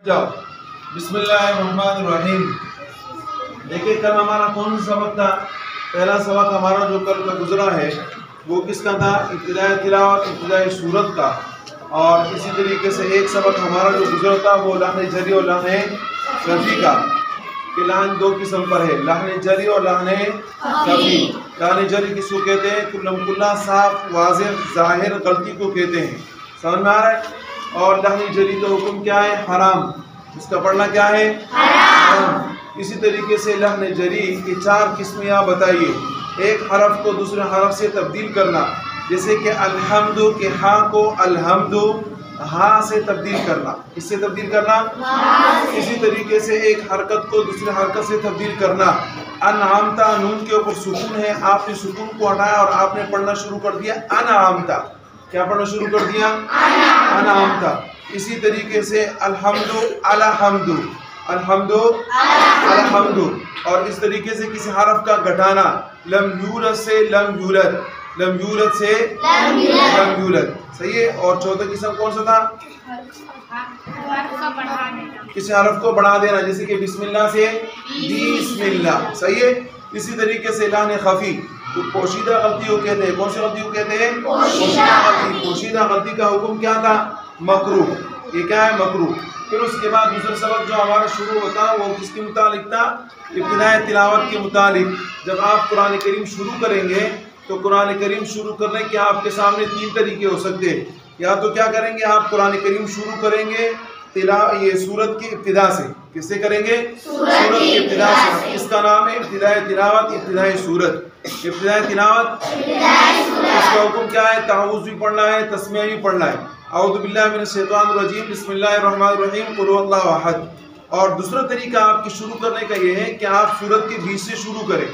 जाओ बिस्मिल्लाहिर्रहमानिर्रहीम। देखिए कल हमारा कौन सा सबक था? पहला सबक हमारा जो कल का गुजरा है वो किसका था? इब्तिदाई तिलावत, इब्तिदाई सूरत का। और इसी तरीके से एक सबक हमारा जो गुजरा था वो लाहन जरी और लाहन खफी का, कि लाहन दो किस्म पर है, लाहन जरी और लाहन खफी। लाहन जरी किसको कहते हैं? कुल्ला साफ वाज़ेह ज़ाहिर गलती को कहते हैं। समझ में आ रहा है? और लाहन जरी का हुक्म क्या है? हराम। इसका पढ़ना क्या है? हराम। इसी तरीके से लाहन जरी की चार किस्में आप बताइए। एक हरफ को दूसरे हरफ से तब्दील करना, जैसे कि अलहम्दु के हा को अलहम्दु हा से तब्दील करना। किससे तब्दील करना? इसी तरीके से एक हरकत को दूसरे हरकत से तब्दील करना। अनआमता, नून के ऊपर सुकून है, आपने सुकून को हटाया और आपने पढ़ना शुरू कर दिया अनआमता। क्या पढ़ना शुरू कर दिया? अनआमता। इसी तरीके से अलहम्दु अलहम्दु, अलहम्दु अलहम्दु। और इस तरीके से किसी हरफ का घटाना, लम यूलद से लम यूलद, लम यूलद से लम यूलद। सही है। और चौथा किस्म कौन सा था? किसी हरफ को बढ़ा देना, जैसे कि बिस्मिल्लाह से बिस्मिल्लाह। सही है। इसी तरीके से लाहन खफी, तो पोशीदा गलती को कहते हैं। कौन सी गलती को कहते हैं? पोशीदा गलती। पोशीदा गलती का हुक्म क्या था? मकरूह। ये क्या है? मकरूह। फिर उसके बाद दूसरा सबक जो हमारा शुरू होता है वो किसके मुतालिक था? इब्तिदाई तिलावत के मुतालिक। जब आप कुरान करीम शुरू करेंगे तो कुरान करीम शुरू करने के आपके सामने तीन तरीके हो सकते हैं। या तो क्या करेंगे, आप कुरान करीम शुरू करेंगे ये सूरत की इब्तिदा से। किससे करेंगे? सूरत की इब्तिदा से। इसका नाम है इब्तिदाई तिलावत, इब्तिदाई सूरत। इब्तिदाई तिलावत, इसका हुक्म क्या है? ताऊज़ भी पढ़ना है, तस्मीह भी पढ़ना है। औज़ु बिल्लाहि मिनश शैतानिर रजीम, बिस्मिल्लाहिर्रहमानिर्रहीम, कुल हुवल्लाहु अहद। और दूसरा तरीका आपके शुरू करने का ये है कि आप सूरत के बीच से शुरू करें।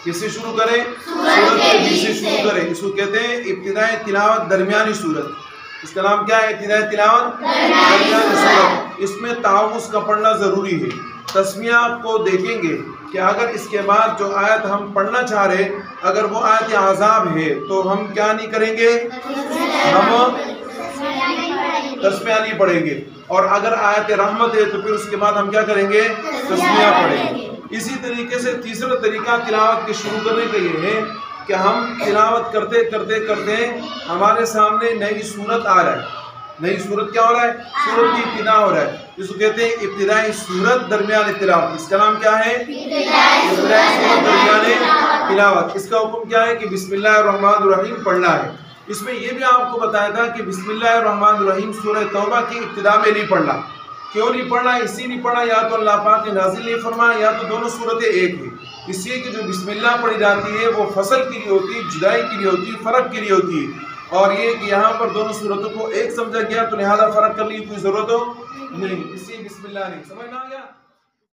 किससे शुरू करें? सूरत के बीच से शुरू करें। इसको कहते हैं इब्तिदाई तिलावत, दरमियानी सूरत। इसका नाम क्या है? इब्तिदाई तिलावत, दरमियानी सूरत। इसमें ताउज़ का पढ़ना ज़रूरी है। तस्मीह आपको देखेंगे कि अगर इसके बाद जो आयत हम पढ़ना चाह रहे, अगर वो आयत अज़ाब है तो हम क्या नहीं करेंगे? हम तस्मीह नहीं पढ़ेंगे। और अगर आयत रहमत है तो फिर उसके बाद हम क्या करेंगे? तस्मीह पढ़ेंगे। इसी तरीके से तीसरा तरीका तिलावत के शुरू करने का ये है कि हम तिलावत करते करते करते हमारे सामने नई सूरत आ रहा है। नई सूरत क्या हो रहा है? सूरत की इब्तिदा हो रहा है, जिसको कहते हैं इब्तिदाई सूरत दरमियान तिलावत। इसका नाम क्या है? इब्तिदाई सूरत दरमियान तिलावत। इसका हुक्म क्या है कि बिस्मिल्लाहिर्रहमानिर्रहीम पढ़ना है। इसमें यह भी आपको बताया था कि बिस्मिल्लाहिर्रहमानिर्रहीम सूरह तौबा की इब्तिदा में नहीं पढ़ना। क्यों नहीं पढ़ना? इसी नहीं पढ़ना, या तो अल्लाह पाक ने नाज़िल नहीं फरमाया, या तो दोनों सूरतें एक है। इसलिए कि जो बिस्मिल्लाह पढ़ी जाती है वो फसल के लिए होती है, जुदाई के लिए होती है, फ़र्क के लिए होती है। और ये कि यहाँ पर दोनों सूरतों को एक समझा गया तो लिहाजा फ़र्क करने की कोई ज़रूरत हो नहीं, इसलिए बिस्मिल्लाह नहीं। समझ में आ गया?